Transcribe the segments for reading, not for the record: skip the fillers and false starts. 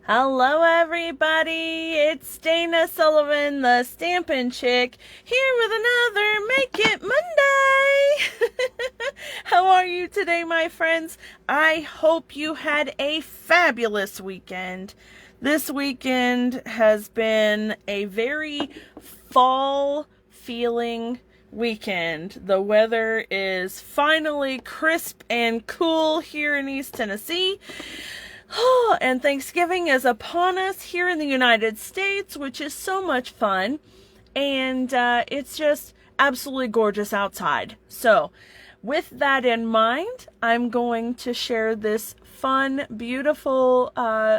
Hello everybody, it's Dana Sullivan, the Stampin' Chick, here with another Make It Monday! How are you today, my friends? I hope you had a fabulous weekend. This weekend has been a very fall feeling weekend. The weather is finally crisp and cool here in East Tennessee. And Thanksgiving is upon us here in the United States, which is so much fun. And it's just absolutely gorgeous outside. So, with that in mind, I'm going to share this fun, beautiful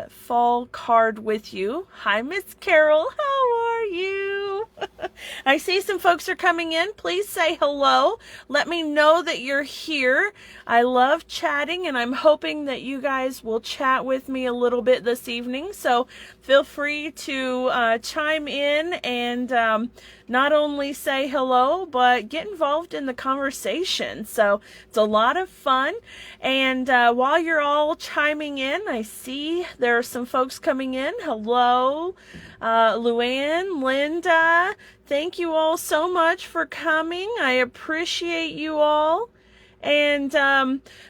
fall card with you. Hi, Miss Carol. How are you? I see some folks are coming in. Please say hello. Let me know that you're here. I love chatting, and I'm hoping that you guys will chat with me a little bit this evening. So feel free to chime in and not only say hello, but get involved in the conversation. So it's a lot of fun. And while you're all chiming in, I see there are some folks coming in. Hello, Luann, Linda. Thank you all so much for coming. I appreciate you all. And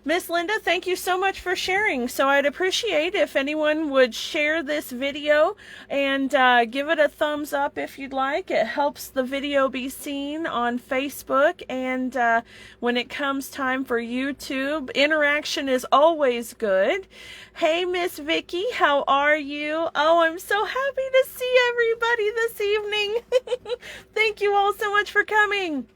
Miss Linda, thank you so much for sharing. So I'd appreciate if anyone would share this video and give it a thumbs up if you'd like. It helps the video be seen on Facebook, and when it comes time for YouTube, interaction is always good. Hey, Miss Vicky, how are you? Oh, I'm so happy to see everybody this evening. Thank you all so much for coming.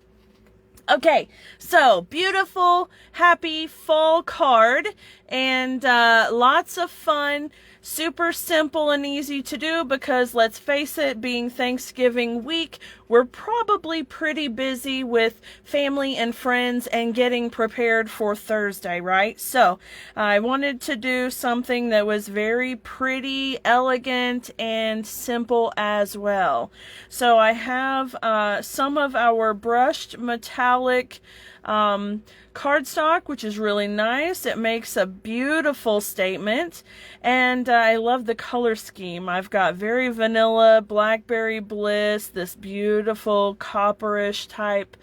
Okay, so beautiful, happy fall card, and lots of fun, super simple and easy to do because let's face it, being Thanksgiving week, we're probably pretty busy with family and friends and getting prepared for Thursday, right? So I wanted to do something that was very pretty, elegant, and simple as well. So I have some of our brushed metallic cardstock, which is really nice. It makes a beautiful statement, and I love the color scheme. I've got very vanilla, blackberry bliss, this beautiful copperish type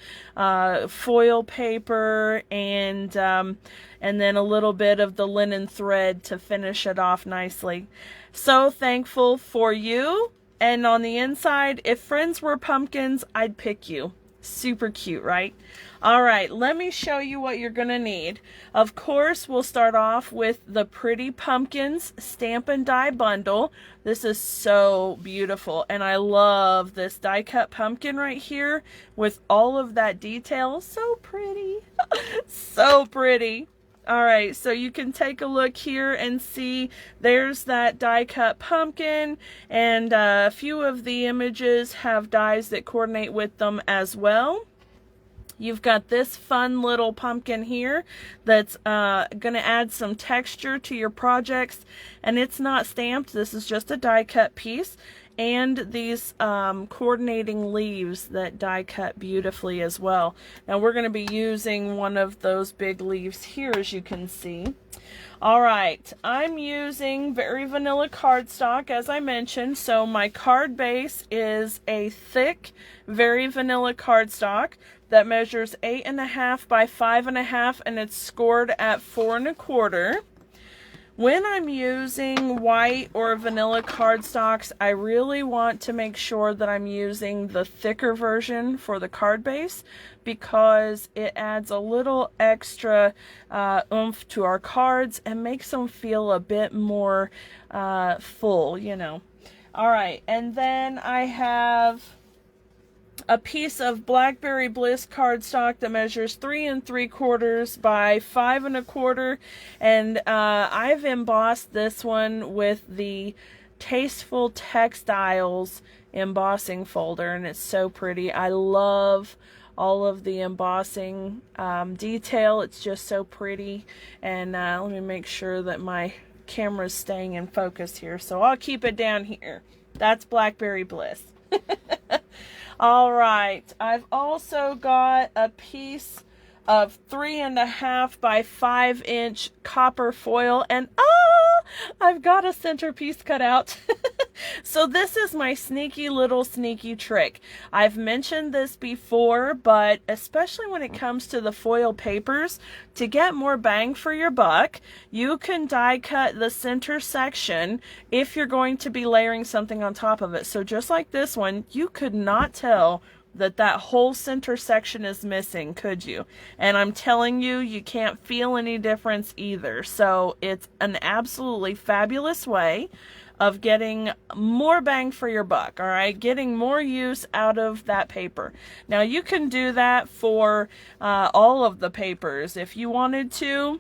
foil paper, and then a little bit of the linen thread to finish it off nicely. So thankful for you. And on the inside, if friends were pumpkins, I'd pick you. Super cute, right? All right, let me show you what you're going to need. Of course, we'll start off with the Pretty Pumpkins Stampin' Die Bundle. This is so beautiful, and I love this die cut pumpkin right here with all of that detail. So pretty. So pretty. All right, so you can take a look here and see there's that die cut pumpkin, and a few of the images have dies that coordinate with them as well. You've got this fun little pumpkin here that's going to add some texture to your projects, and it's not stamped. This is just a die cut piece, and these coordinating leaves that die cut beautifully as well. Now we're going to be using one of those big leaves here, as you can see. All right, I'm using very vanilla cardstock, as I mentioned. So my card base is a thick, very vanilla cardstock that measures 8.5 by 5.5, and it's scored at 4 1/4. When I'm using white or vanilla cardstocks, I really want to make sure that I'm using the thicker version for the card base because it adds a little extra oomph to our cards and makes them feel a bit more full, you know. All right, and then I have a piece of Blackberry Bliss cardstock that measures 3 3/4 by 5 1/4, and I've embossed this one with the Tasteful Textiles embossing folder, and it's so pretty. I love all of the embossing detail. It's just so pretty. And let me make sure that my camera's staying in focus here, so I'll keep it down here. That's Blackberry Bliss. All right, I've also got a piece of 3.5 by 5 inch copper foil, and oh, I've got a centerpiece cut out. So this is my sneaky little sneaky trick. I've mentioned this before, but especially when it comes to the foil papers, to get more bang for your buck, you can die cut the center section if you're going to be layering something on top of it. So just like this one, you could not tell that whole center section is missing, could you? And I'm telling you, you can't feel any difference either. So it's an absolutely fabulous way of getting more bang for your buck, all right? Getting more use out of that paper. Now you can do that for all of the papers. If you wanted to,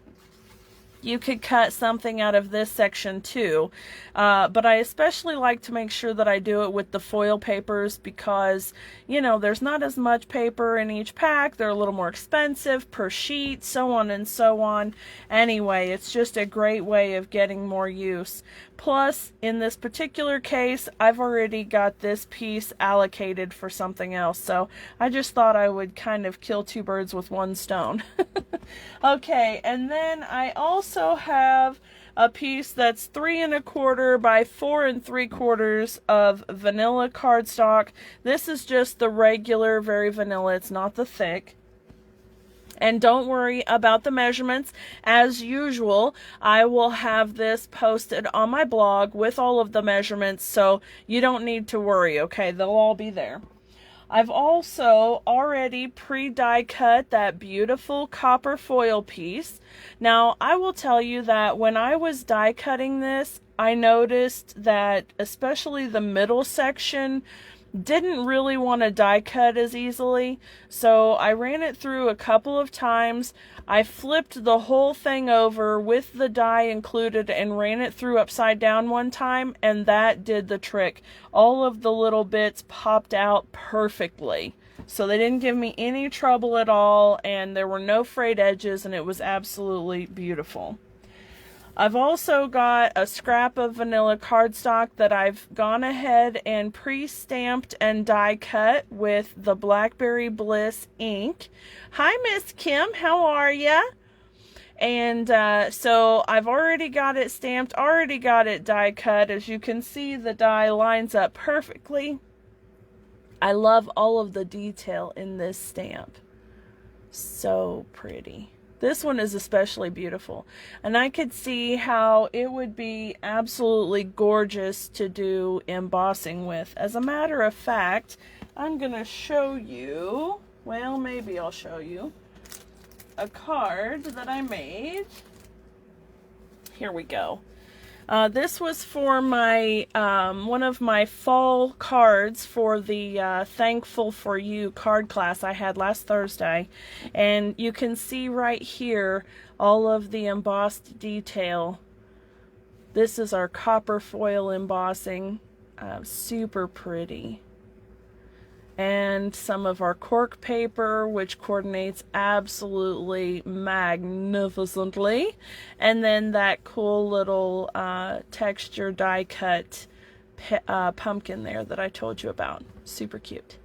you could cut something out of this section too, but I especially like to make sure that I do it with the foil papers because, you know, there's not as much paper in each pack. They're a little more expensive per sheet, so on and so on. Anyway, it's just a great way of getting more use. Plus, in this particular case, I've already got this piece allocated for something else, so I just thought I would kind of kill two birds with one stone. Okay, and then I also have a piece that's 3 1/4 by 4 3/4 of vanilla cardstock. This is just the regular, very vanilla. It's not the thick. And don't worry about the measurements. As usual, I will have this posted on my blog with all of the measurements, so you don't need to worry, okay? They'll all be there. I've also already pre-die cut that beautiful copper foil piece. Now, I will tell you that when I was die cutting this, I noticed that especially the middle section didn't really want to die cut as easily, so I ran it through a couple of times. I flipped the whole thing over with the die included and ran it through upside down one time, and that did the trick. All of the little bits popped out perfectly, so they didn't give me any trouble at all, and there were no frayed edges, and it was absolutely beautiful. I've also got a scrap of vanilla cardstock that I've gone ahead and pre-stamped and die cut with the Blackberry Bliss ink. Hi, Miss Kim, how are ya? And so I've already got it stamped, already got it die cut. As you can see, the die lines up perfectly. I love all of the detail in this stamp. So pretty. This one is especially beautiful, and I could see how it would be absolutely gorgeous to do embossing with. As a matter of fact, I'm going to show you, well, maybe I'll show you a card that I made. Here we go. This was for my one of my fall cards for the Thankful for You card class I had last Thursday, and you can see right here all of the embossed detail. This is our copper foil embossing, super pretty. And some of our cork paper, which coordinates absolutely magnificently. And then that cool little texture die cut pumpkin there that I told you about. Super cute.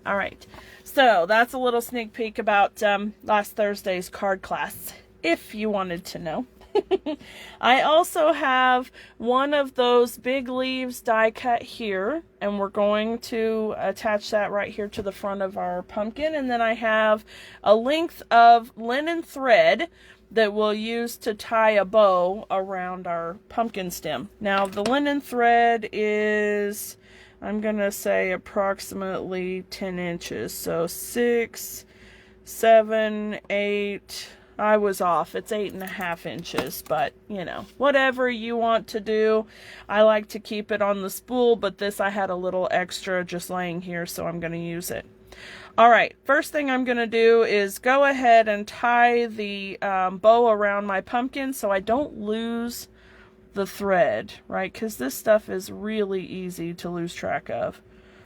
All right, so that's a little sneak peek about last Thursday's card class, if you wanted to know. I also have one of those big leaves die cut here, and we're going to attach that right here to the front of our pumpkin. And then I have a length of linen thread that we'll use to tie a bow around our pumpkin stem. Now the linen thread is, I'm gonna say, approximately 10 inches, so 6, 7, 8, I was off. It's 8.5 inches, but you know, whatever you want to do. I like to keep it on the spool, but this I had a little extra just laying here, so I'm going to use it. All right, first thing I'm going to do is go ahead and tie the bow around my pumpkin so I don't lose the thread, right? Because this stuff is really easy to lose track of.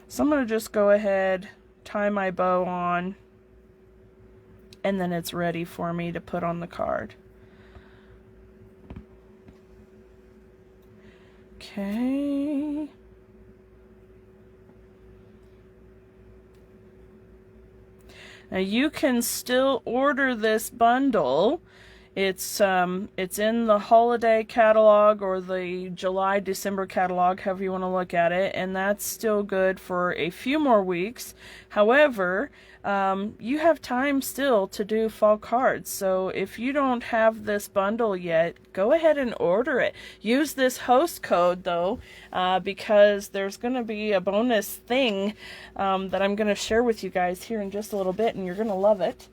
So I'm going to just go ahead, tie my bow on, and then it's ready for me to put on the card. Okay. Now you can still order this bundle It's in the holiday catalog or the July, December catalog, however you want to look at it, and that's still good for a few more weeks. However, you have time still to do fall cards, so if you don't have this bundle yet, go ahead and order it. Use this host code though, because there's going to be a bonus thing that I'm going to share with you guys here in just a little bit, and you're going to love it.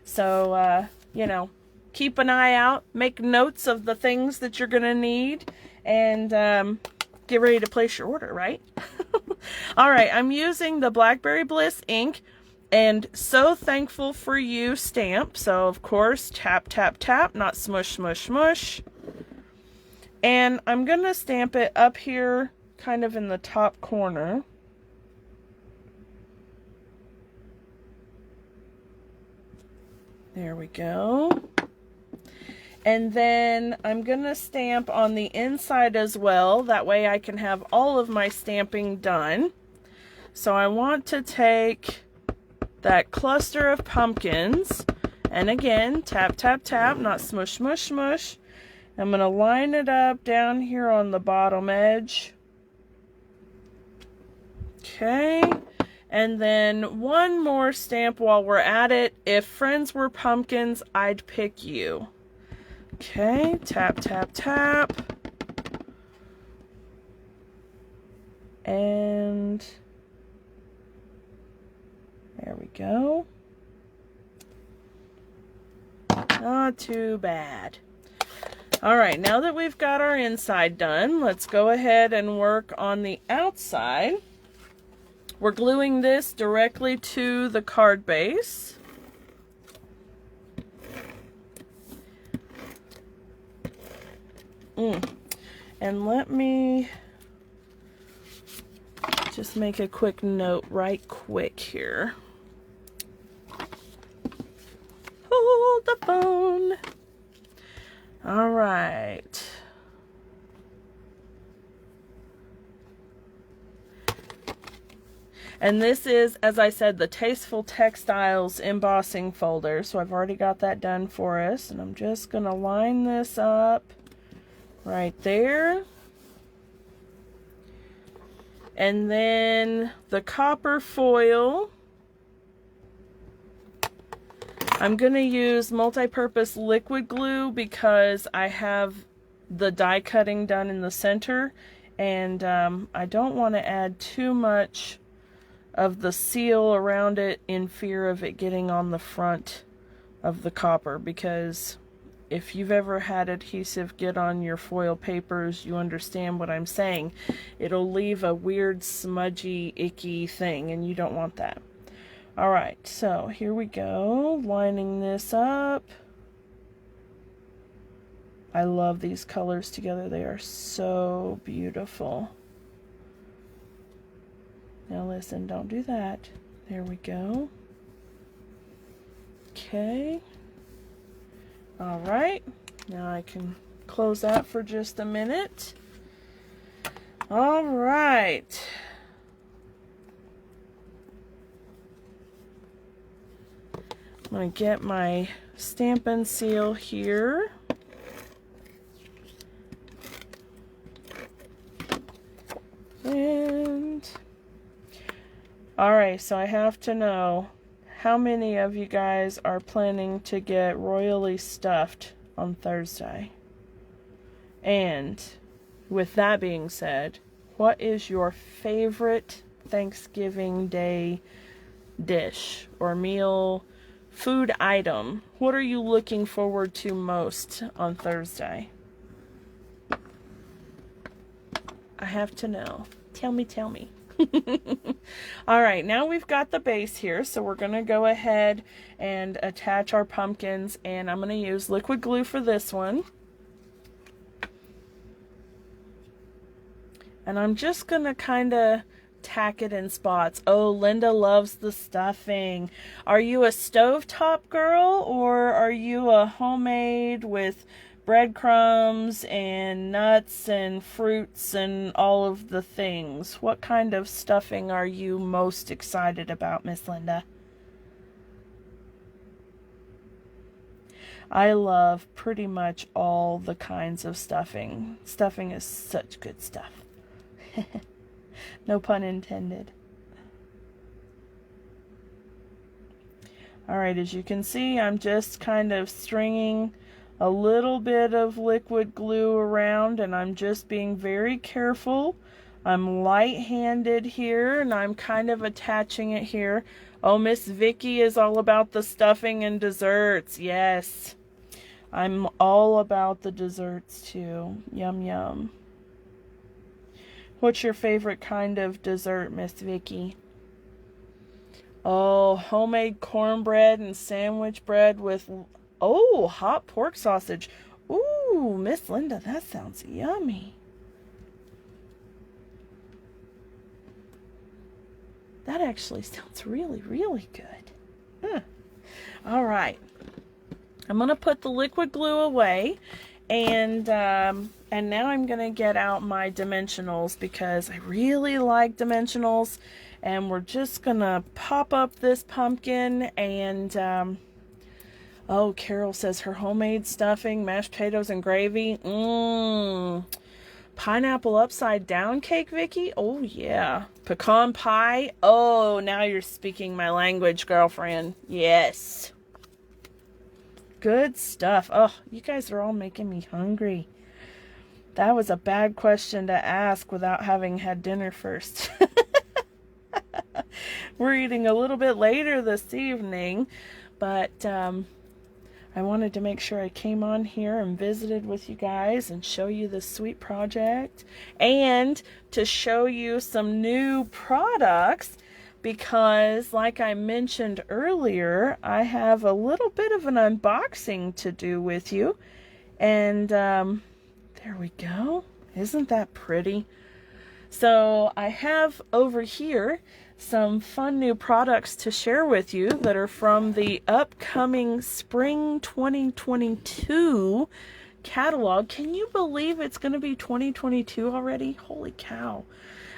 So, you know, keep an eye out, make notes of the things that you're going to need, and get ready to place your order, right? All right, I'm using the Blackberry Bliss ink and So Thankful for You stamp. So, of course, tap, tap, tap, not smush, smush, smush. And I'm going to stamp it up here, kind of in the top corner. There we go. And then I'm going to stamp on the inside as well. That way I can have all of my stamping done. So I want to take that cluster of pumpkins. And again, tap, tap, tap, not smush, smush, smush. I'm going to line it up down here on the bottom edge. Okay. And then one more stamp while we're at it. If friends were pumpkins, I'd pick you. Okay, tap, tap, tap. And there we go. Not too bad. All right, now that we've got our inside done, let's go ahead and work on the outside. We're gluing this directly to the card base. And let me just make a quick note right quick here. Hold the phone. All right. And this is, as I said, the Tasteful Textiles embossing folder. So I've already got that done for us. And I'm just going to line this up right there. And then the copper foil. I'm going to use multi-purpose liquid glue because I have the die cutting done in the center. And I don't want to add too much of the seal around it in fear of it getting on the front of the copper, because if you've ever had adhesive get on your foil papers, you understand what I'm saying. It'll leave a weird smudgy icky thing, and you don't want that. Alright, so here we go, lining this up. I love these colors together, they are so beautiful. Now listen, don't do that. There we go. Okay. Alright. Now I can close that for just a minute. Alright. I'm going to get my Stampin' Seal here. And alright, so I have to know how many of you guys are planning to get royally stuffed on Thursday. And with that being said, what is your favorite Thanksgiving Day dish or meal, food item? What are you looking forward to most on Thursday? I have to know. Tell me, tell me. Alright, now we've got the base here, so we're going to go ahead and attach our pumpkins, and I'm going to use liquid glue for this one. And I'm just going to kind of tack it in spots. Oh, Linda loves the stuffing. Are you a stovetop girl, or are you a homemade with breadcrumbs and nuts and fruits and all of the things? What kind of stuffing are you most excited about, Miss Linda? I love pretty much all the kinds of stuffing. Stuffing is such good stuff. No pun intended. Alright, as you can see, I'm just kind of stringing a little bit of liquid glue around, and I'm just being very careful. I'm light-handed here, and I'm kind of attaching it here. Oh, Miss Vicky is all about the stuffing and desserts. Yes, I'm all about the desserts too. Yum, yum. What's your favorite kind of dessert, Miss Vicky? Oh, homemade cornbread and sandwich bread with, oh, hot pork sausage. Ooh, Miss Linda, that sounds yummy. That actually sounds really, really good. All right. I'm going to put the liquid glue away, and now I'm going to get out my dimensionals because I really like dimensionals. And we're just going to pop up this pumpkin, and oh, Carol says her homemade stuffing, mashed potatoes, and gravy. Pineapple upside down cake, Vicky? Oh, yeah. Pecan pie? Oh, now you're speaking my language, girlfriend. Yes. Good stuff. Oh, you guys are all making me hungry. That was a bad question to ask without having had dinner first. We're eating a little bit later this evening, but I wanted to make sure I came on here and visited with you guys and show you this sweet project, and to show you some new products, because like I mentioned earlier, I have a little bit of an unboxing to do with you. And there we go. Isn't that pretty? So I have over here some fun new products to share with you that are from the upcoming Spring 2022 catalog. Can you believe it's going to be 2022 already? Holy cow.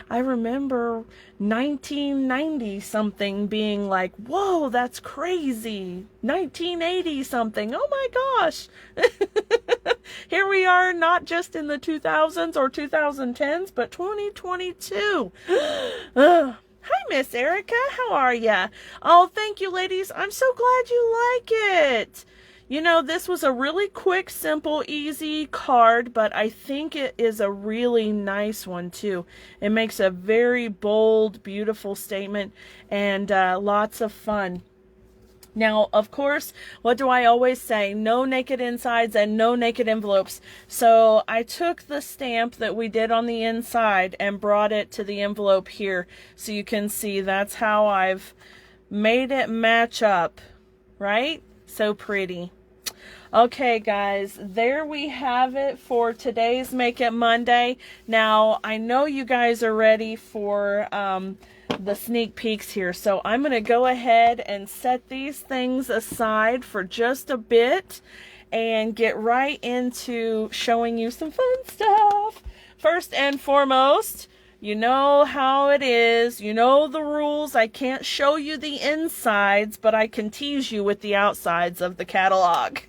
I remember 1990 something being like, whoa, that's crazy. 1980 something. Oh my gosh. Here we are, not just in the 2000s or 2010s, but 2022. Hi, Miss Erica. How are ya? Oh, thank you, ladies. I'm so glad you like it. You know, this was a really quick, simple, easy card, but I think it is a really nice one, too. It makes a very bold, beautiful statement, and lots of fun. Now, of course, what do I always say? No naked insides and no naked envelopes. So I took the stamp that we did on the inside and brought it to the envelope here. So you can see that's how I've made it match up, right? So pretty. Okay, guys, there we have it for today's Make It Monday. Now, I know you guys are ready for the sneak peeks here, so I'm going to go ahead and set these things aside for just a bit and get right into showing you some fun stuff. First and foremost, you know how it is. You know the rules. I can't show you the insides, but I can tease you with the outsides of the catalog.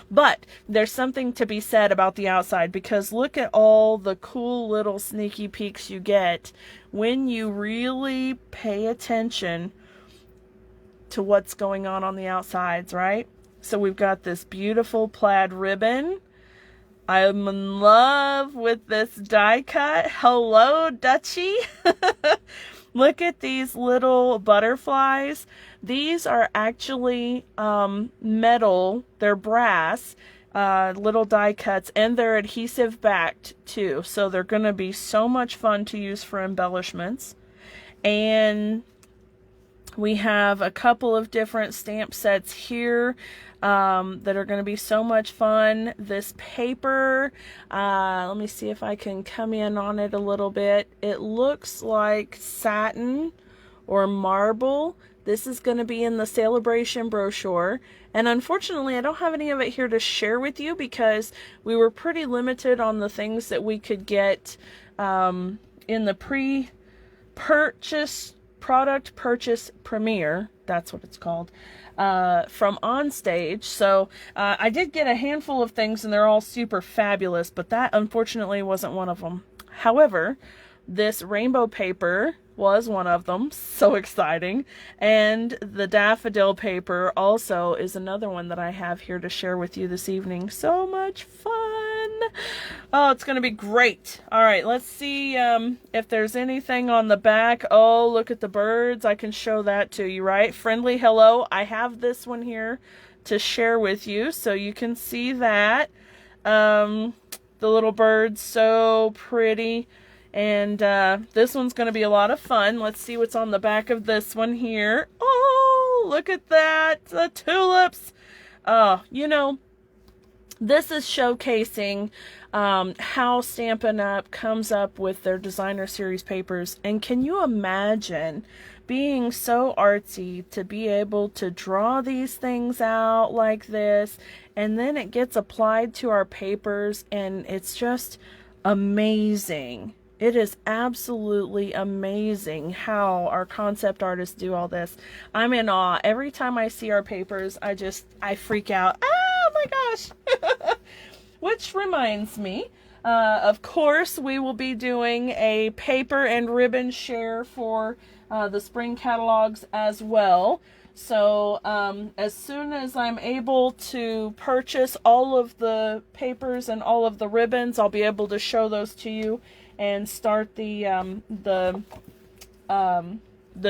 But there's something to be said about the outside, because look at all the cool little sneaky peeks you get when you really pay attention to what's going on the outsides, right? So we've got this beautiful plaid ribbon. I'm in love with this die cut. Hello, Dutchie. Look at these little butterflies. These are actually metal. They're brass, little die cuts, and they're adhesive backed too. So they're going to be so much fun to use for embellishments. And we have a couple of different stamp sets here that are going to be so much fun. This paper, let me see if I can come in on it a little bit. It looks like satin or marble. This is going to be in the Celebration brochure. And unfortunately, I don't have any of it here to share with you because we were pretty limited on the things that we could get in the pre-purchase product purchase premiere. that's what it's called, from Onstage. So I did get a handful of things, and they're all super fabulous, but that unfortunately wasn't one of them. However, this rainbow paper was one of them. So exciting. And the daffodil paper also is another one that I have here to share with you this evening. So much fun. Oh, it's going to be great. All right, let's see if there's anything on the back. Oh, look at the birds. I can show that to you, right? Friendly hello. I have this one here to share with you so you can see that. The little birds, so pretty. And this one's going to be a lot of fun. Let's see what's on the back of this one here. Oh, look at that. The tulips. You know, this is showcasing how Stampin' Up! Comes up with their designer series papers. And can you imagine being so artsy to be able to draw these things out like this, and then it gets applied to our papers, and it's just amazing. It is absolutely amazing how our concept artists do all this. I'm in awe. Every time I see our papers, I freak out. Oh my gosh! Which reminds me, of course, we will be doing a paper and ribbon share for the spring catalogs as well. So as soon as I'm able to purchase all of the papers and all of the ribbons, I'll be able to show those to you and start the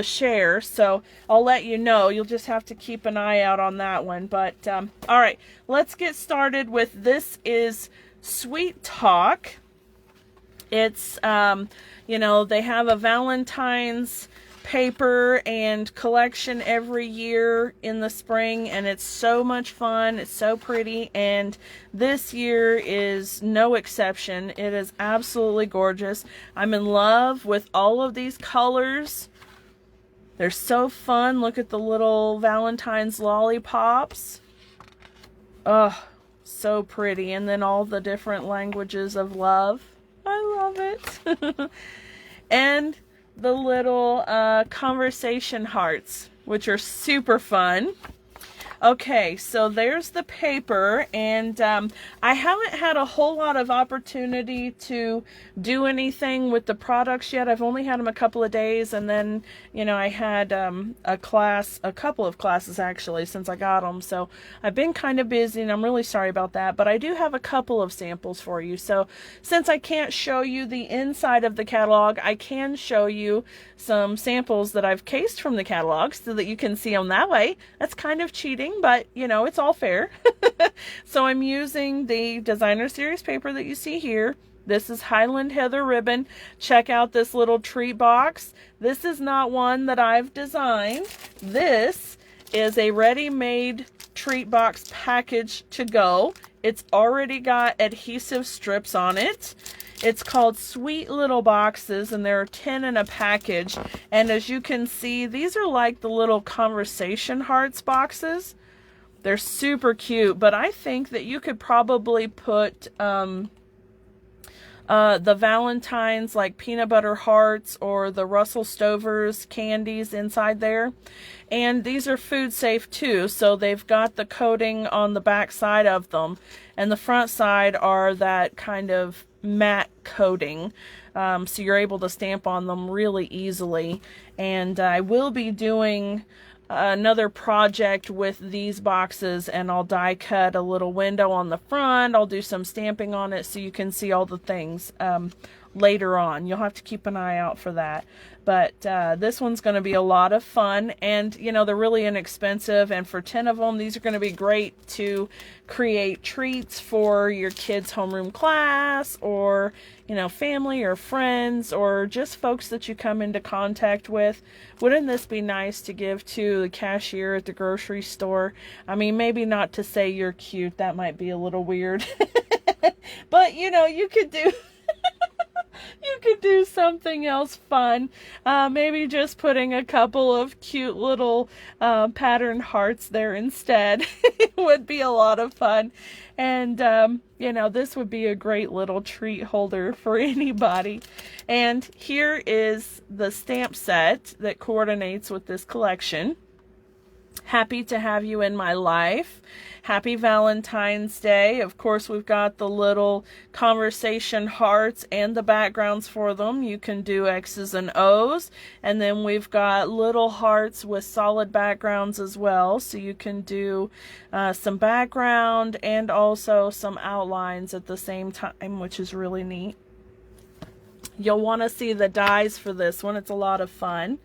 share. So I'll let you know. You'll just have to keep an eye out on that one. But all right, let's get started with this. Is Sweet Talk. It's you know, they have a Valentine's paper and collection every year in the spring, and it's so much fun. It's so pretty, and this year is no exception. It is absolutely gorgeous. I'm in love with all of these colors. They're so fun. Look at the little Valentine's lollipops. Oh, so pretty. And then all the different languages of love. I love it. And the little conversation hearts, which are super fun. Okay, so there's the paper, and I haven't had a whole lot of opportunity to do anything with the products yet. I've only had them a couple of days, and then, you know, I had a couple of classes actually since I got them, so I've been kind of busy, and I'm really sorry about that, but I do have a couple of samples for you. So since I can't show you the inside of the catalog, I can show you some samples that I've cased from the catalog so that you can see them that way. That's kind of cheating, but you know, it's all fair. So I'm using the designer series paper that you see here. This is Highland Heather ribbon. Check out this little treat box. This is not one that I've designed. This is a ready-made treat box package to go. It's already got adhesive strips on it. It's called Sweet Little Boxes, and there are 10 in a package. And as you can see, these are like the little conversation hearts boxes. They're super cute, but I think that you could probably put the Valentine's like peanut butter hearts or the Russell Stover's candies inside there. And these are food safe too, so they've got the coating on the back side of them, and the front side are that kind of matte coating, so you're able to stamp on them really easily. And I will be doing another project with these boxes, and I'll die cut a little window on the front. I'll do some stamping on it so you can see all the things later on. You'll have to keep an eye out for that. But this one's going to be a lot of fun, and you know, they're really inexpensive, and for 10 of them, these are going to be great to create treats for your kids' homeroom class, or you know, family or friends, or just folks that you come into contact with. Wouldn't this be nice to give to the cashier at the grocery store? I mean, maybe not to say you're cute, that might be a little weird. But you know, you could do you could do something else fun. Maybe just putting a couple of cute little pattern hearts there instead. It would be a lot of fun. And, you know, this would be a great little treat holder for anybody. And here is the stamp set that coordinates with this collection. Happy to have you in my life. Happy Valentine's Day. Of course, we've got the little conversation hearts and the backgrounds for them. You can do X's and O's. And then we've got little hearts with solid backgrounds as well. So you can do some background and also some outlines at the same time, which is really neat. You'll want to see the dies for this one. It's a lot of fun.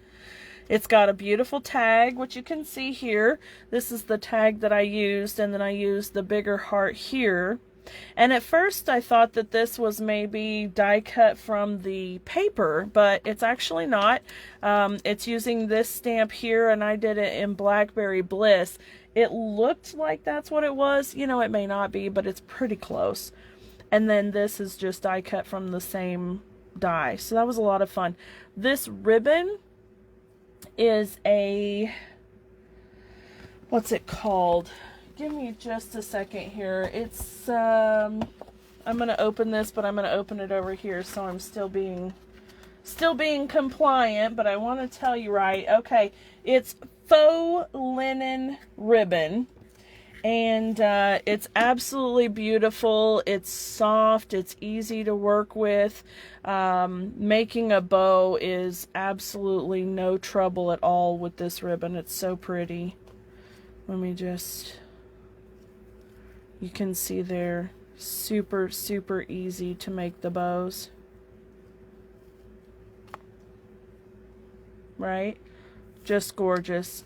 It's got a beautiful tag, which you can see here. This is the tag that I used, and then I used the bigger heart here. And at first I thought that this was maybe die cut from the paper, but it's actually not. It's using this stamp here, and I did it in Blackberry Bliss. It looked like that's what it was. You know, it may not be, but it's pretty close. And then this is just die cut from the same die. So that was a lot of fun. This ribbon is a, what's it called? Give me just a second here. It's I'm gonna open this, but I'm gonna open it over here, so I'm still being compliant, but I want to tell you right. Okay, it's faux linen ribbon, and it's absolutely beautiful. It's soft, it's easy to work with. Making a bow is absolutely no trouble at all with this ribbon. It's so pretty. Let me just, you can see there, super easy to make the bows, right? Just gorgeous.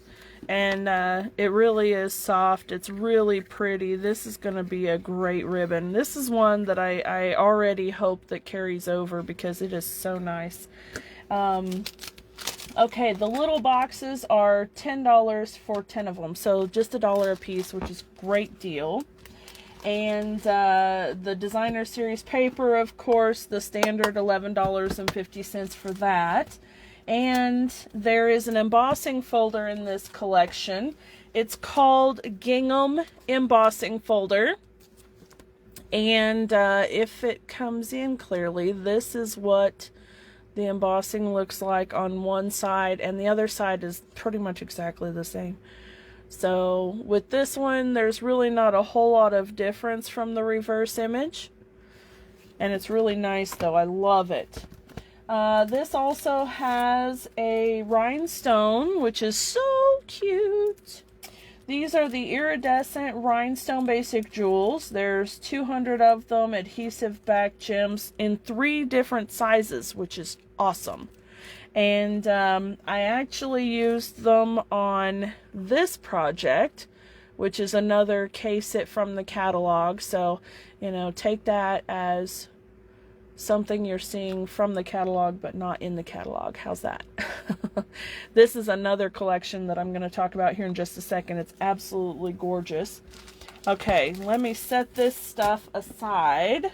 And it really is soft. It's really pretty. This is going to be a great ribbon. This is one that I already hope that carries over because it is so nice. Okay, the little boxes are $10 for 10 of them. So just $1 a piece, which is a great deal. And the designer series paper, of course, the standard $11.50 for that. And there is an embossing folder in this collection. It's called Gingham Embossing Folder. And if it comes in clearly, this is what the embossing looks like on one side, and the other side is pretty much exactly the same. So with this one, there's really not a whole lot of difference from the reverse image. And it's really nice though. I love it. This also has a rhinestone, which is so cute. These are the iridescent rhinestone basic jewels. There's 200 of them, adhesive back gems in 3 different sizes, which is awesome. And I actually used them on this project, which is another case it from the catalog. So, you know, take that as something you're seeing from the catalog but not in the catalog. How's that? This is another collection that I'm going to talk about here in just a second. It's absolutely gorgeous. Okay, let me set this stuff aside.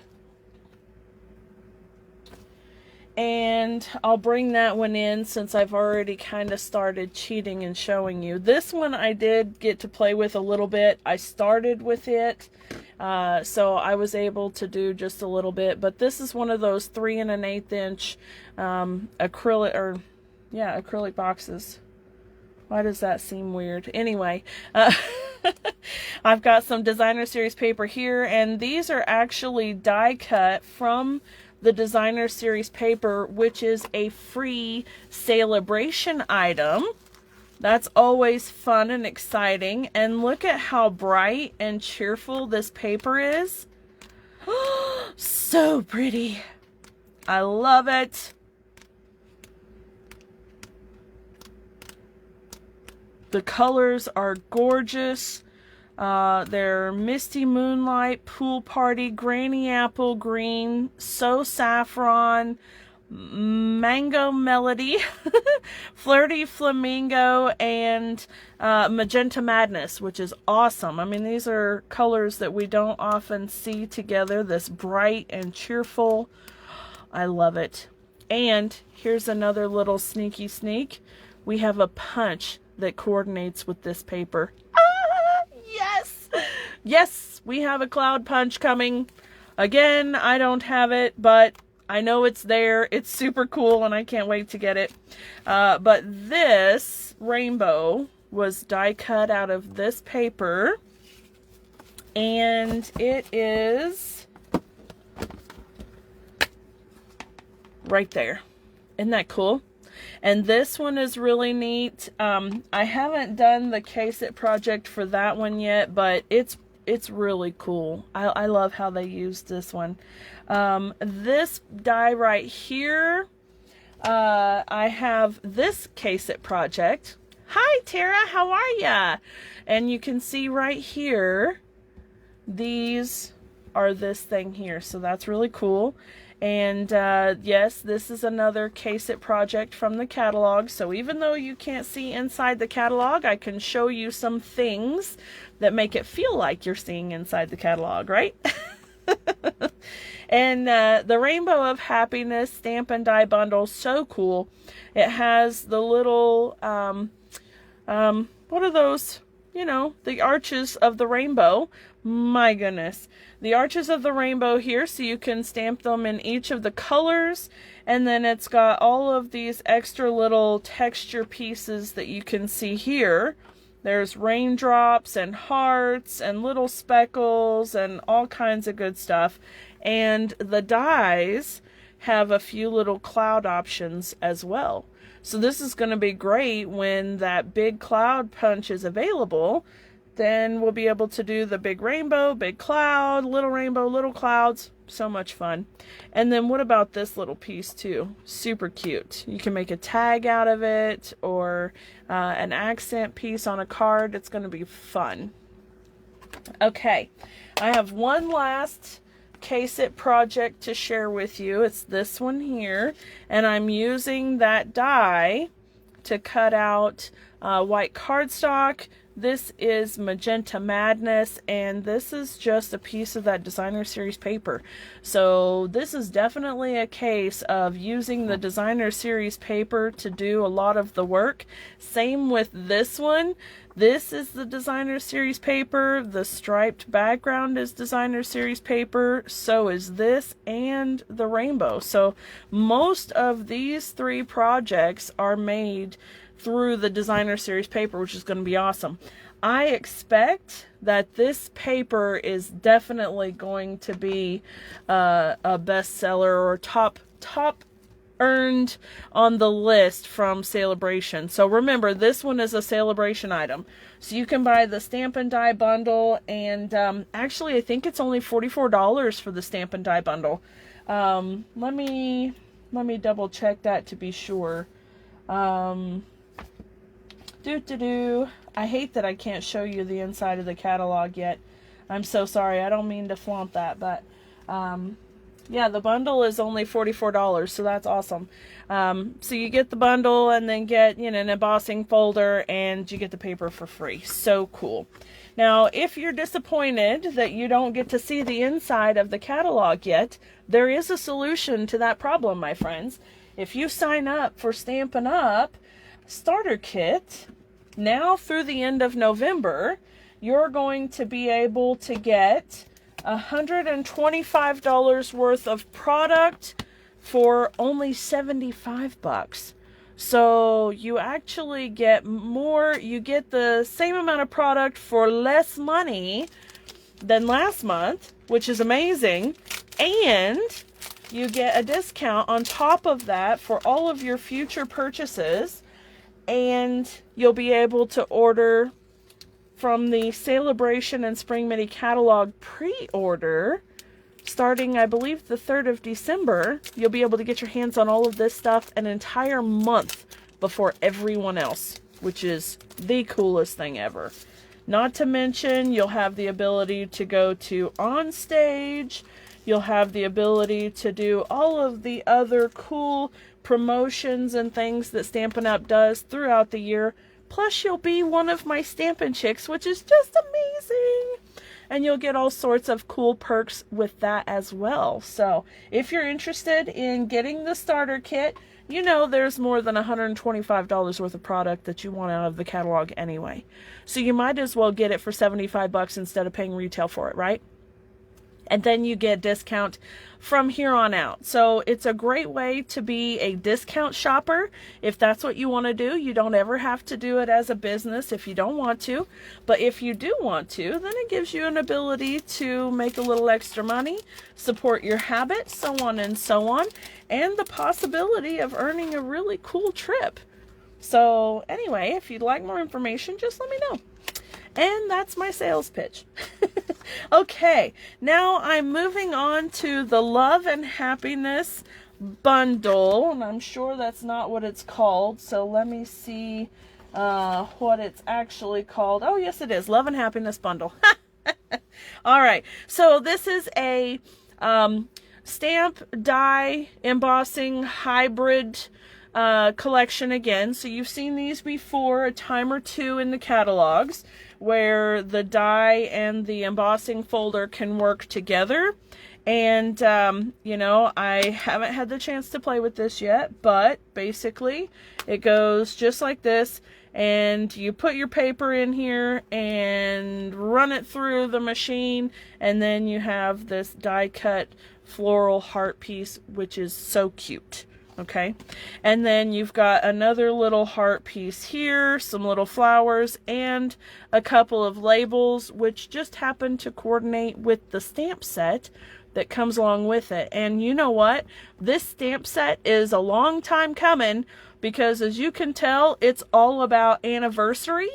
And I'll bring that one in since I've already kind of started cheating and showing you. This one I did get to play with a little bit. I started with it, so I was able to do just a little bit. But this is one of those 3 1/8 inch acrylic boxes. Why does that seem weird? Anyway, I've got some designer series paper here, and these are actually die cut from the designer series paper, which is a free celebration item. That's always fun and exciting. And look at how bright and cheerful this paper is. So pretty. I love it. The colors are gorgeous. They're Misty Moonlight, Pool Party, Granny Apple Green, So Saffron, Mango Melody, Flirty Flamingo, and Magenta Madness, which is awesome. I mean, these are colors that we don't often see together, this bright and cheerful. I love it. And here's another little sneaky sneak. We have a punch that coordinates with this paper. Yes! Yes, we have a cloud punch coming. Again, I don't have it, but I know it's there. It's super cool, and I can't wait to get it. But this rainbow was die cut out of this paper, and it is right there. Isn't that cool? And this one is really neat. I haven't done the Case It project for that one yet, but it's really cool. I love how they used this one. This die right here, I have this Case It project. Hi Tara, how are ya? And you can see right here, these are this thing here, so that's really cool. And yes, this is another Case It project from the catalog. So even though you can't see inside the catalog, I can show you some things that make it feel like you're seeing inside the catalog, right? And the Rainbow of Happiness Stampin' Die Bundle, so cool. It has the little, what are those? You know, the arches of the rainbow. My goodness. The arches of the rainbow here, so you can stamp them in each of the colors. And then it's got all of these extra little texture pieces that you can see here. There's raindrops and hearts and little speckles and all kinds of good stuff. And the dies have a few little cloud options as well. So this is going to be great when that big cloud punch is available. Then we'll be able to do the big rainbow, big cloud, little rainbow, little clouds. So much fun. And then what about this little piece too? Super cute. You can make a tag out of it, or an accent piece on a card. It's going to be fun. Okay, I have one last Case It project to share with you. It's this one here, and I'm using that die to cut out white cardstock. This is Magenta Madness, and this is just a piece of that Designer Series paper. So this is definitely a case of using the Designer Series paper to do a lot of the work. Same with this one. This is the Designer Series paper. The striped background is Designer Series paper. So is this and the rainbow. So most of these three projects are made through the Designer Series paper, which is going to be awesome. I expect that this paper is definitely going to be a bestseller or top earned on the list from Celebration. So remember, this one is a Celebration item. So you can buy the Stampin' Die Bundle, and actually I think it's only $44 for the Stampin' Die Bundle. Let me double check that to be sure. I hate that I can't show you the inside of the catalog yet. I'm so sorry. I don't mean to flaunt that, but yeah, the bundle is only $44, so that's awesome. So you get the bundle and then get, you know, an embossing folder, and you get the paper for free. So cool. Now, if you're disappointed that you don't get to see the inside of the catalog yet, there is a solution to that problem, my friends. If you sign up for Stampin' Up Starter Kit, now through the end of November, you're going to be able to get $125 worth of product for only 75 bucks. So you actually get more, you get the same amount of product for less money than last month, which is amazing. And you get a discount on top of that for all of your future purchases. And you'll be able to order from the Celebration and Spring Mini Catalog pre-order starting, I believe, the 3rd of December. You'll be able to get your hands on all of this stuff an entire month before everyone else, which is the coolest thing ever. Not to mention, you'll have the ability to go to On Stage. You'll have the ability to do all of the other cool promotions and things that Stampin' Up does throughout the year. Plus, you'll be one of my Stampin' Chicks, which is just amazing. And you'll get all sorts of cool perks with that as well. So, if you're interested in getting the starter kit, you know there's more than $125 worth of product that you want out of the catalog anyway. So, you might as well get it for 75 bucks instead of paying retail for it, right? and then you get a discount from here on out. So it's a great way to be a discount shopper if that's what you want to do. You don't ever have to do it as a business if you don't want to, but if you do want to, then it gives you an ability to make a little extra money, support your habit, so on and so on, and the possibility of earning a really cool trip. So anyway, if you'd like more information, just let me know. And that's my sales pitch. Okay, now I'm moving on to the Love and Happiness Bundle, and I'm sure that's not what it's called, so let me see what it's actually called. Oh, yes, it is. Love and Happiness Bundle. All right, so this is a stamp, die, embossing, hybrid collection again. So you've seen these before a time or two in the catalogs, where the die and the embossing folder can work together. And, you know, I haven't had the chance to play with this yet, but basically it goes just like this, and you put your paper in here and run it through the machine, and then you have this die cut floral heart piece, which is so cute. Okay, and then you've got another little heart piece here, some little flowers, and a couple of labels, which just happen to coordinate with the stamp set that comes along with it. And you know what? This stamp set is a long time coming, because as you can tell, it's all about anniversary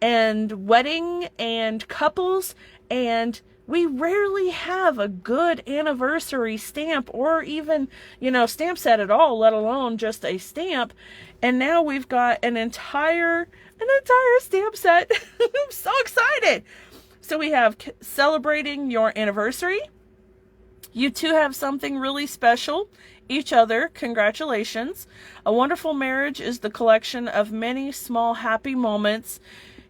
and wedding and couples, and we rarely have a good anniversary stamp, or even, you know, stamp set at all, let alone just a stamp. And now we've got an entire stamp set. I'm so excited. So we have celebrating your anniversary. You two have something really special. Each other, congratulations. A wonderful marriage is the collection of many small happy moments.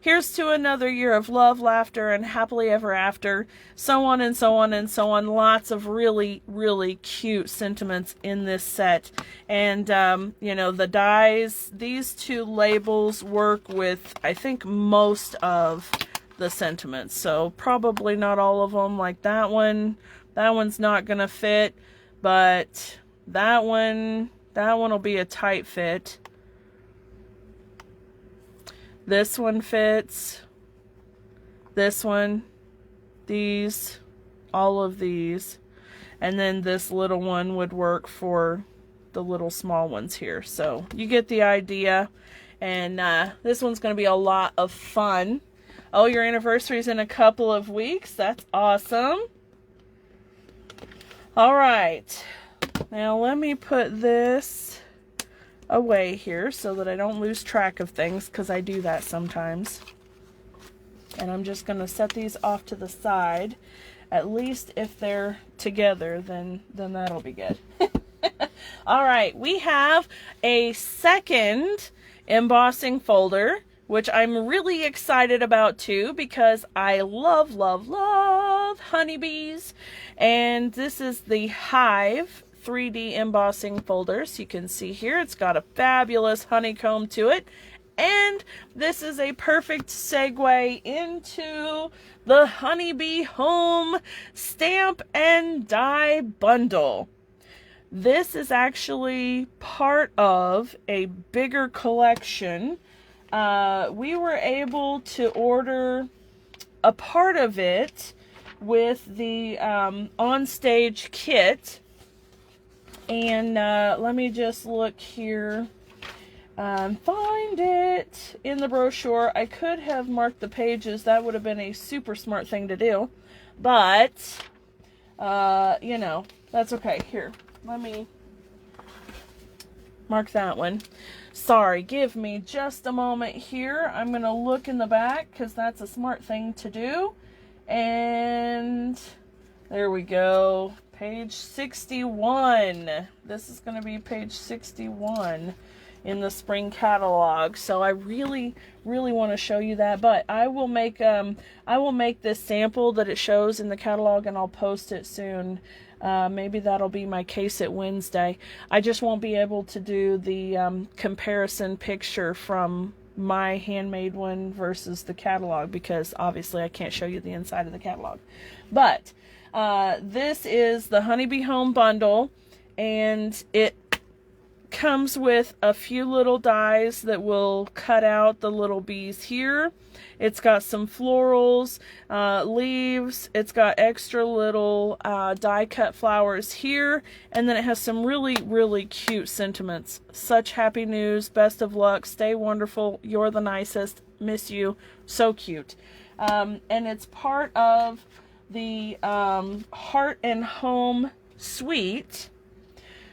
Here's to another year of love, laughter, and happily ever after. So on and so on and so on. Lots of really, really cute sentiments in this set. And, you know, the dies, these two labels work with, I think, most of the sentiments. So probably not all of them. Like that one. That one's not going to fit. But that one will be a tight fit. This one fits, this one, these, all of these, and then this little one would work for the little small ones here. So you get the idea, and this one's going to be a lot of fun. Oh, your anniversary's in a couple of weeks. That's awesome. All right, now let me put this away here so that I don't lose track of things, because I do that sometimes. And I'm just going to set these off to the side. At least if they're together, then that'll be good. All right, we have a second embossing folder, which I'm really excited about too, because I love, love, love honeybees. And this is the Hive 3D embossing folder. So you can see here it's got a fabulous honeycomb to it, and this is a perfect segue into the Honeybee Home Stamp and Die Bundle. This is actually part of a bigger collection. We were able to order a part of it with the on-stage kit. And let me just look here and find it in the brochure. I could have marked the pages. That would have been a super smart thing to do. But, you know, that's okay. Here, let me mark that one. Sorry, give me just a moment here. I'm going to look in the back, because that's a smart thing to do. And there we go. Page 61. This is going to be page 61 in the spring catalog. So I really, really want to show you that. But I will make this sample that it shows in the catalog, and I'll post it soon. Maybe that'll be my Case It Wednesday. I just won't be able to do the comparison picture from my handmade one versus the catalog, because obviously I can't show you the inside of the catalog. But This is the Honeybee Home Bundle, and it comes with a few little dies that will cut out the little bees here. It's got some florals, leaves. It's got extra little die cut flowers here, and then it has some really, really cute sentiments. Such happy news, best of luck, stay wonderful, you're the nicest, miss you, so cute. And it's part of the Heart and Home Suite.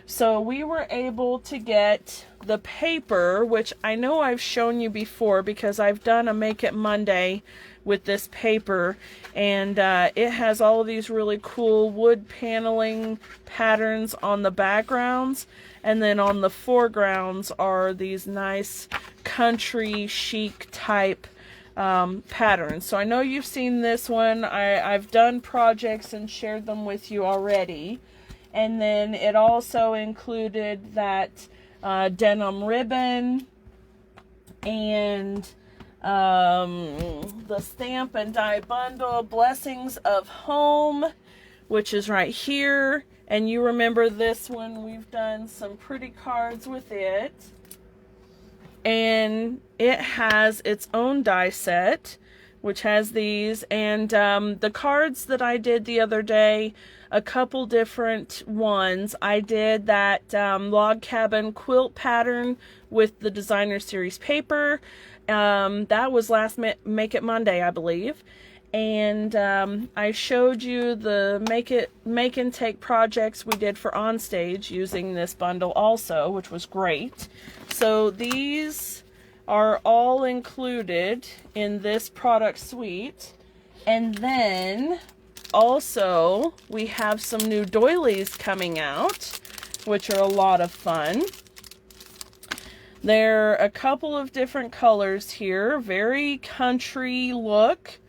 So we were able to get the paper, which I know I've shown you before because I've done a Make It Monday with this paper, and it has all of these really cool wood paneling patterns on the backgrounds, and then on the foregrounds are these nice country chic type patterns. So I know you've seen this one. I've done projects and shared them with you already. And then it also included that denim ribbon and the Stamp and Die Bundle Blessings of Home, which is right here. And you remember this one, we've done some pretty cards with it. And it has its own die set, which has these. And the cards that I did the other day, a couple different ones. I did that log cabin quilt pattern with the Designer Series paper. That was last Make It Monday, I believe. And I showed you the make and take projects we did for Onstage using this bundle also, which was great. So these are all included in this product suite. And then also we have some new doilies coming out, which are a lot of fun. There are a couple of different colors here, very country look.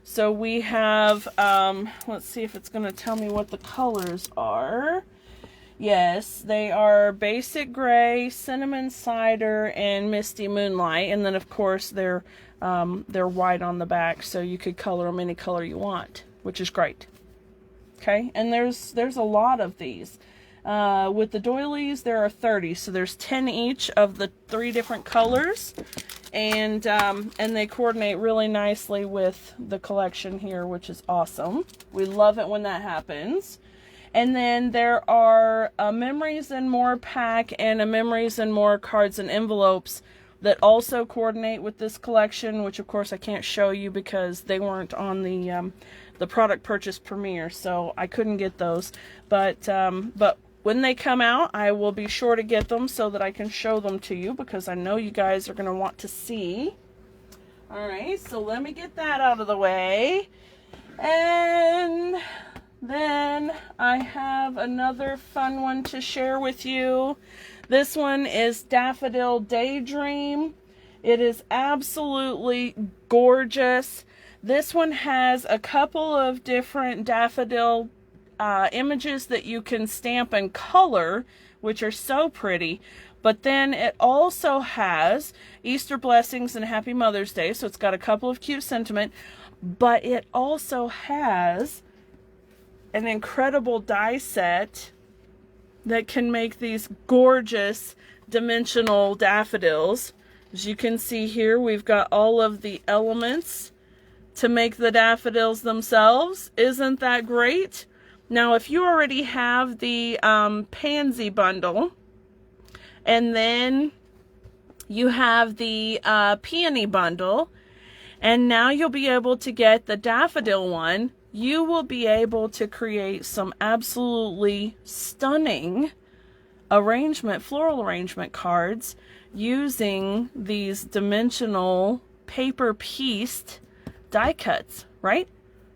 So we have, let's see if it's going to tell me what the colors are. Yes, they are Basic Gray, Cinnamon Cider, and Misty Moonlight. And then, of course, they're white on the back, so you could color them any color you want, which is great. Okay, and there's a lot of these. With the doilies, there are 30, so there's 10 each of the 3 different colors. And they coordinate really nicely with the collection here, which is awesome. We love it when that happens. And then there are a Memories and More pack and a Memories and More cards and envelopes that also coordinate with this collection, which of course I can't show you because they weren't on the product purchase premiere, so I couldn't get those. But when they come out, I will be sure to get them so that I can show them to you because I know you guys are going to want to see. Alright, so let me get that out of the way. And then I have another fun one to share with you. This one is Daffodil Daydream. It is absolutely gorgeous. This one has a couple of different daffodil images that you can stamp and color, which are so pretty. But then it also has Easter blessings and Happy Mother's Day, so it's got a couple of cute sentiment. But it also has an incredible die set that can make these gorgeous dimensional daffodils. As you can see here, we've got all of the elements to make the daffodils themselves. Isn't that great? Now, if you already have the pansy bundle, and then you have the peony bundle, and now you'll be able to get the daffodil one, you will be able to create some absolutely stunning arrangement, floral arrangement cards using these dimensional paper pieced die cuts, right?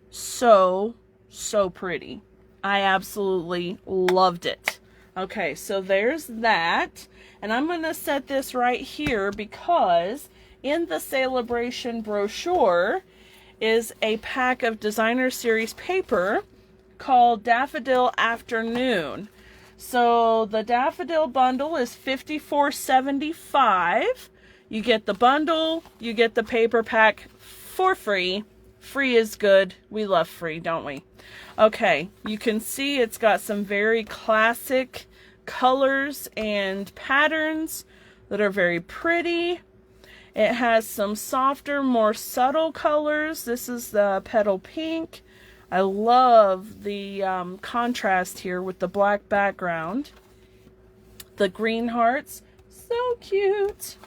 So pretty. I absolutely loved it. Okay, so there's that. And I'm going to set this right here because in the celebration brochure is a pack of Designer Series paper called Daffodil Afternoon. So the Daffodil Bundle is $54.75. You get the bundle, you get the paper pack for free Free is good. We love free, don't we? Okay, you can see it's got some very classic colors and patterns that are very pretty. It has some softer, more subtle colors. This is the petal pink. I love the contrast here with the black background. The green hearts, so cute.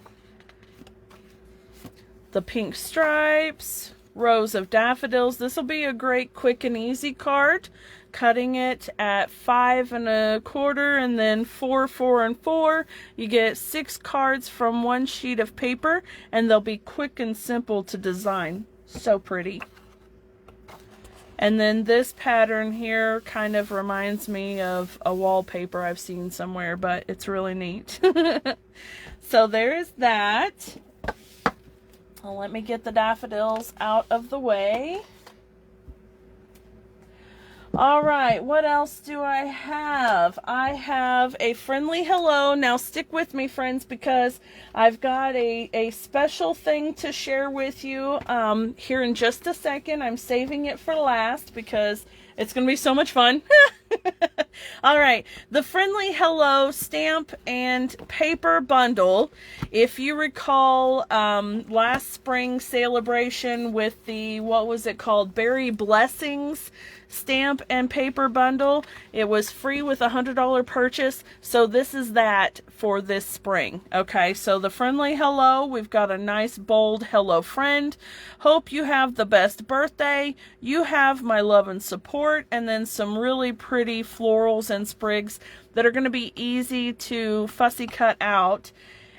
The pink stripes, rows of daffodils. This will be a great quick and easy card. Cutting it at 5 1/4 and then 4, 4, and 4. You get 6 cards from one sheet of paper, and they'll be quick and simple to design. So pretty. And then this pattern here kind of reminds me of a wallpaper I've seen somewhere, but it's really neat. So there's that. Well, let me get the daffodils out of the way. All right, what else do I have? I have a friendly hello. Now stick with me, friends, because I've got a special thing to share with you here in just a second. I'm saving it for last because it's going to be so much fun. All right, the Friendly Hello Stamp and Paper Bundle. If you recall last spring celebration with the, what was it called? Berry Blessings Stamp and Paper Bundle. It was free with a $100 purchase. So this is that for this spring. Okay, so the Friendly Hello, we've got a nice bold hello friend. Hope you have the best birthday. You have my love and support, and then some really pretty florals and sprigs that are going to be easy to fussy cut out.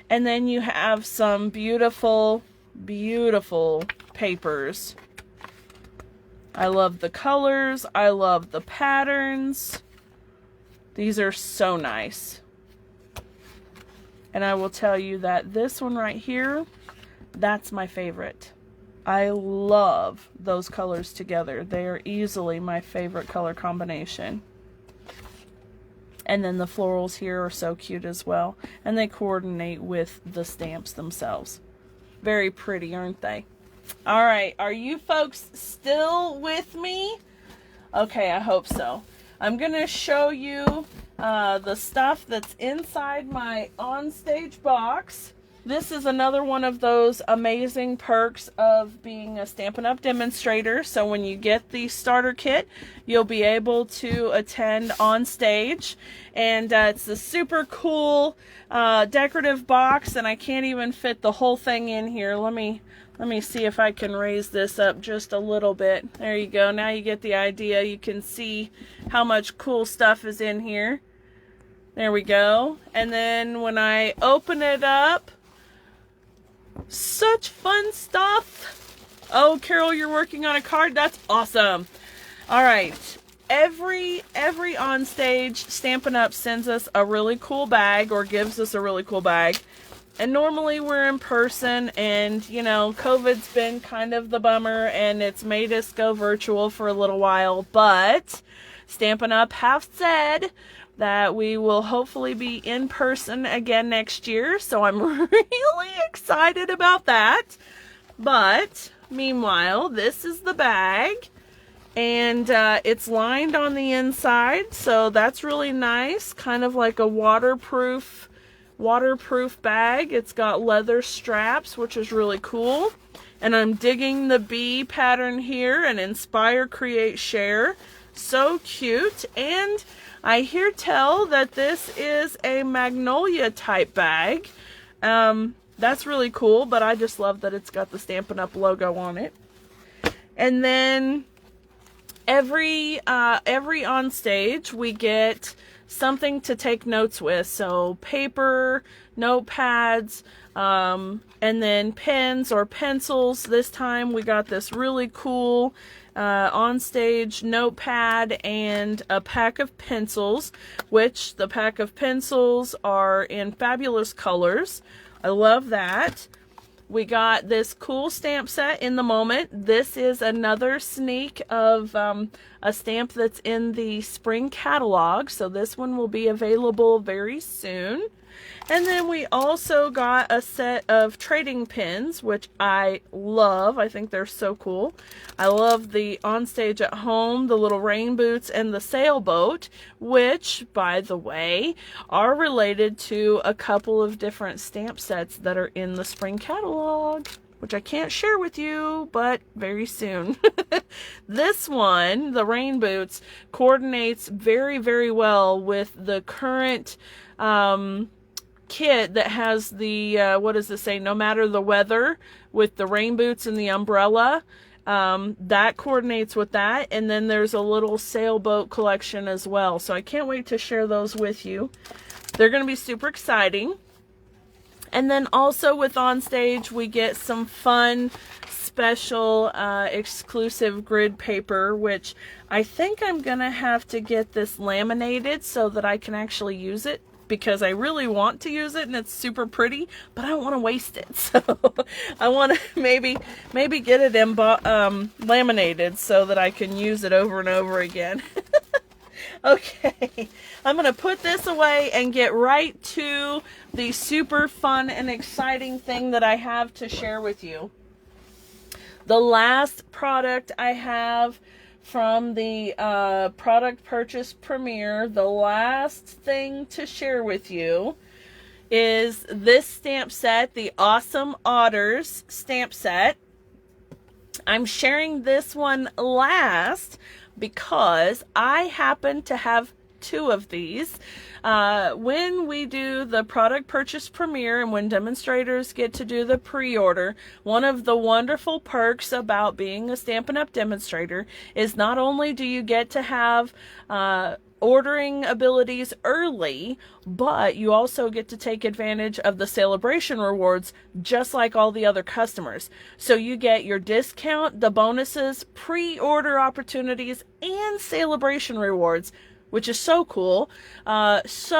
And then you have some beautiful, beautiful papers. I love the colors. I love the patterns. These are so nice. And I will tell you that this one right here, that's my favorite. I love those colors together. They are easily my favorite color combination. And then the florals here are so cute as well. And they coordinate with the stamps themselves. Very pretty, aren't they? All right, are you folks still with me? Okay, I hope so. I'm going to show you the stuff that's inside my on-stage box. This is another one of those amazing perks of being a Stampin' Up! Demonstrator. So when you get the starter kit, you'll be able to attend on stage. And it's a super cool decorative box, and I can't even fit the whole thing in here. Let me see if I can raise this up just a little bit. There you go. Now you get the idea. You can see how much cool stuff is in here. There we go. And then when I open it up, such fun stuff. Oh, Carol, you're working on a card? That's awesome. All right. Every on stage, Stampin' Up! Sends us a really cool bag or gives us a really cool bag. And normally we're in person, and you know, COVID's been kind of the bummer and it's made us go virtual for a little while, but Stampin' Up! Have said that we will hopefully be in person again next year, so I'm really excited about that. But meanwhile, this is the bag, and it's lined on the inside, so that's really nice, kind of like a waterproof bag. It's got leather straps, which is really cool. And I'm digging the bee pattern here, and Inspire, Create, Share. So cute. And I hear tell that this is a magnolia type bag. That's really cool, but I just love that it's got the Stampin' Up! Logo on it. And then every on stage we get something to take notes with. So paper, notepads, and then pens or pencils. This time we got this really cool on-stage notepad and a pack of pencils, which the pack of pencils are in fabulous colors. I love that. We got this cool stamp set in the moment. This is another sneak of a stamp that's in the spring catalog. So this one will be available very soon. And then we also got a set of trading pins, which I love. I think they're so cool. I love the On Stage at Home, the little rain boots, and the sailboat, which, by the way, are related to a couple of different stamp sets that are in the spring catalog, which I can't share with you, but very soon. This one, the rain boots, coordinates very, very well with the current kit that has the, what does this say? No matter the weather, with the rain boots and the umbrella. That coordinates with that. And then there's a little sailboat collection as well. So I can't wait to share those with you. They're going to be super exciting. And then also with On Stage, we get some fun, special, exclusive grid paper, which I think I'm going to have to get this laminated so that I can actually use it, because I really want to use it and it's super pretty, but I don't want to waste it. So I want to maybe get it laminated so that I can use it over and over again. Okay, I'm going to put this away and get right to the super fun and exciting thing that I have to share with you. The last product I have from the product purchase premiere, the last thing to share with you is this stamp set, the awesome Otters stamp set. I'm sharing this one last because I happen to have two of these. When we do the product purchase premiere and when demonstrators get to do the pre-order, one of the wonderful perks about being a Stampin' Up! Demonstrator is not only do you get to have ordering abilities early, but you also get to take advantage of the celebration rewards just like all the other customers. So you get your discount, the bonuses, pre-order opportunities, and celebration rewards, which is so cool. This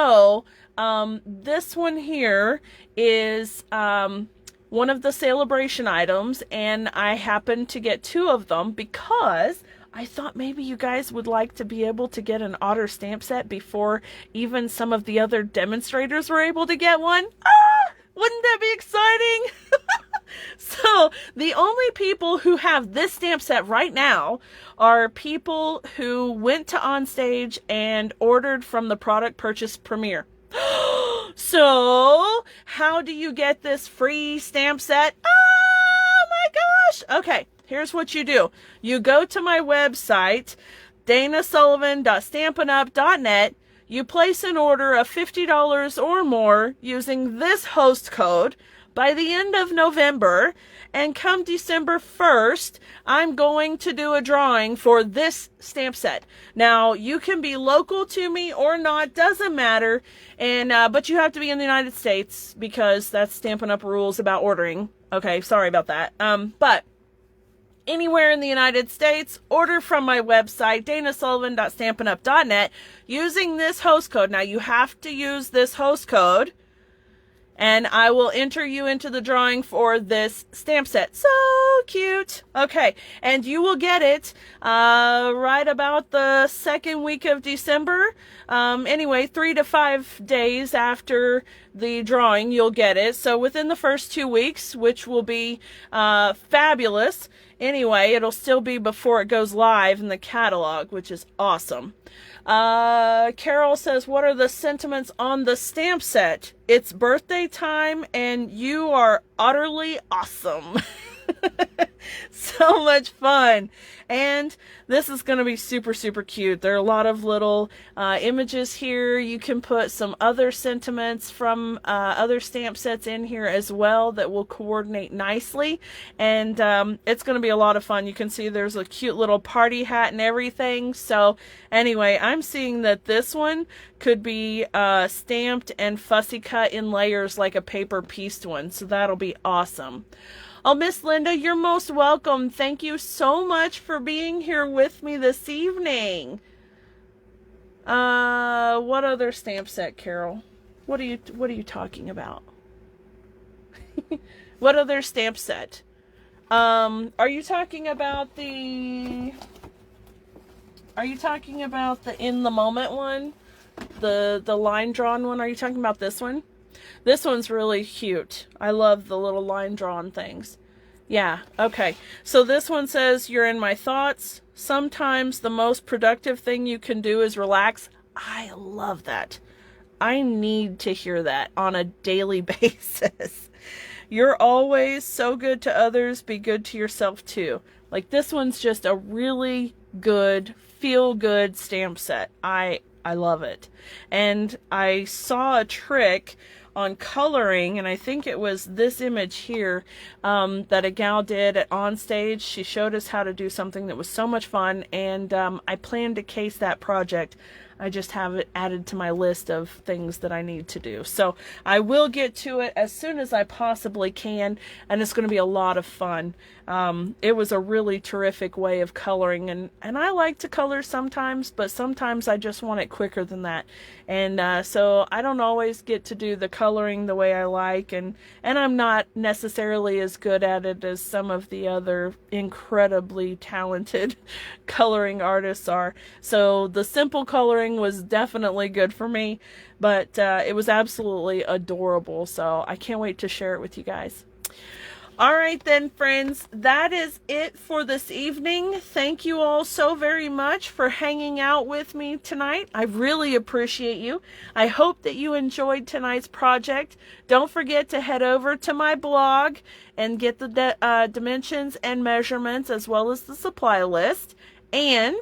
one here is one of the celebration items, and I happened to get two of them because I thought maybe you guys would like to be able to get an Otter stamp set before even some of the other demonstrators were able to get one. Wouldn't that be exciting? So the only people who have this stamp set right now are people who went to On Stage and ordered from the product purchase premiere. So how do you get this free stamp set? Oh my gosh. Okay, here's what you do. You go to my website, danasullivan.stampinup.net. You place an order of $50 or more using this host code by the end of November, and come December 1st, I'm going to do a drawing for this stamp set. Now, you can be local to me or not, doesn't matter, and but you have to be in the United States because that's Stampin' Up! Rules about ordering. Okay, sorry about that. But anywhere in the United States, order from my website, danasullivan.stampinup.net, using this host code. Now, you have to use this host code, and I will enter you into the drawing for this stamp set. So cute. Okay, and you will get it right about the second week of December. Anyway, 3 to 5 days after the drawing, you'll get it. So within the first 2 weeks, which will be fabulous. Anyway, it'll still be before it goes live in the catalog, which is awesome. Carol says, what are the sentiments on the stamp set? It's birthday time and you are utterly awesome. So much fun. And this is going to be super, super cute. There are a lot of little images here. You can put some other sentiments from other stamp sets in here as well that will coordinate nicely. And it's going to be a lot of fun. You can see there's a cute little party hat and everything. So anyway, I'm seeing that this one could be stamped and fussy cut in layers like a paper pieced one. So that'll be awesome. Oh, Miss Linda, you're most welcome. Thank you so much for being here with me this evening. What other stamp set, Carol? What are you talking about? What other stamp set? Are you talking about the Are you talking about the in the moment one? The line drawn one? Are you talking about this one? This one's really cute. I love the little line drawn things. Yeah, okay. So this one says, you're in my thoughts. Sometimes the most productive thing you can do is relax. I love that. I need to hear that on a daily basis. You're always so good to others. Be good to yourself too. Like, this one's just a really good, feel-good stamp set. I love it. And I saw a trick on coloring, and I think it was this image here that a gal did at On Stage. She showed us how to do something that was so much fun, and I plan to case that project. I just have it added to my list of things that I need to do. So I will get to it as soon as I possibly can, and it's going to be a lot of fun. It was a really terrific way of coloring, and I like to color sometimes, but sometimes I just want it quicker than that. And so I don't always get to do the coloring the way I like, and I'm not necessarily as good at it as some of the other incredibly talented coloring artists are. So the simple coloring was definitely good for me, but it was absolutely adorable, so I can't wait to share it with you guys. All right then, friends, that is it for this evening. Thank you all so very much for hanging out with me tonight. I really appreciate you. I hope that you enjoyed tonight's project. Don't forget to head over to my blog and get the dimensions and measurements as well as the supply list. And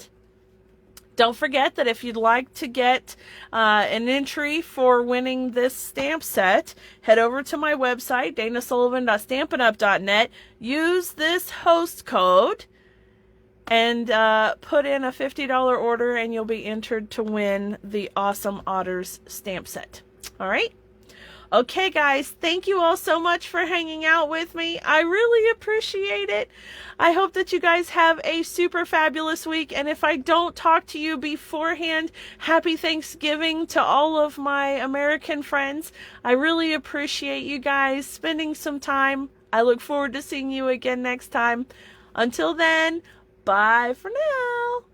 don't forget that if you'd like to get an entry for winning this stamp set, head over to my website, danasullivan.stampinup.net. Use this host code and put in a $50 order, and you'll be entered to win the awesome Otters stamp set. All right? Okay, guys, thank you all so much for hanging out with me. I really appreciate it. I hope that you guys have a super fabulous week. And if I don't talk to you beforehand, happy Thanksgiving to all of my American friends. I really appreciate you guys spending some time. I look forward to seeing you again next time. Until then, bye for now.